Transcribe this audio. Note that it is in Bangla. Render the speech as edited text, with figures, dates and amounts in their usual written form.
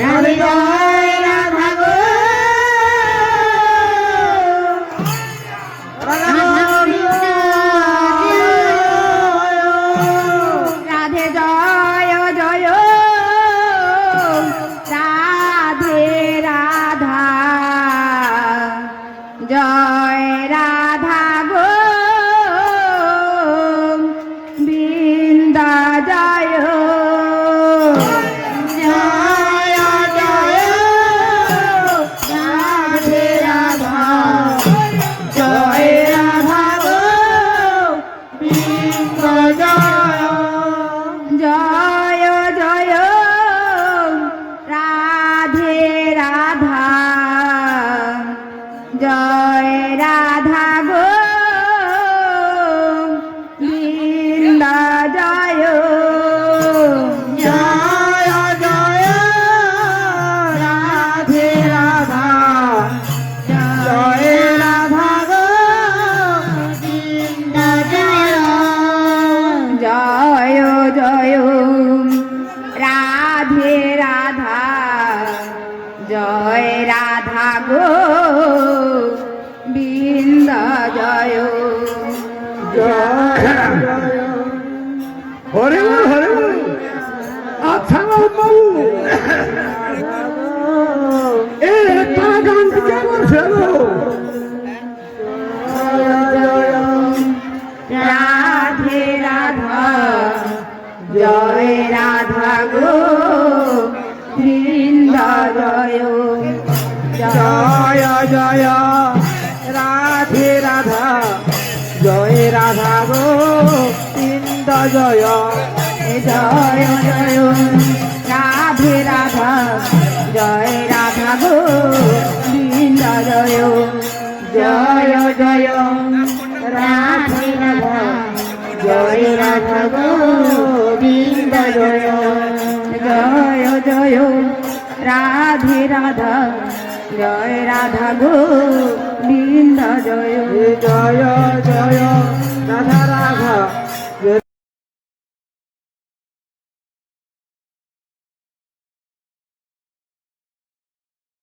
রাধে জয় রাধা গো রাধা গোবিন্দ রাধে জয় জয় রাধে রাধা জয় রাধা গো বৃন্দ জয় জয় জয় রাধে রাধা জয় রাধা গো বৃন্দ জয় জয় জয় রাধে রাধা জয় রাধা গো বৃন্দ জয় জয় জয় রাধে রাধা জয় রাধা গো বৃন্দ জয় জয় জয় রাধে রাধা জয় রাধা গো বৃন্দ জয় হরে বল হরে বল আচ্ছা বাবু এ তারা গান কে বলছে গো রাধে রাধা জয় রাধা গো বৃন্দ জয় জয় জয় রাধে রাধা জয় রাধা গো বৃন্দ জয় জয় জয় রাধে রাধা জয় রাধা গো বৃন্দ জয় জয় জয় রাধে রাধা জয় রাধা গো বৃন্দ জয় জয় জয় রাধে রাধা জয় রাধা গো বৃন্দ জয় জয় জয়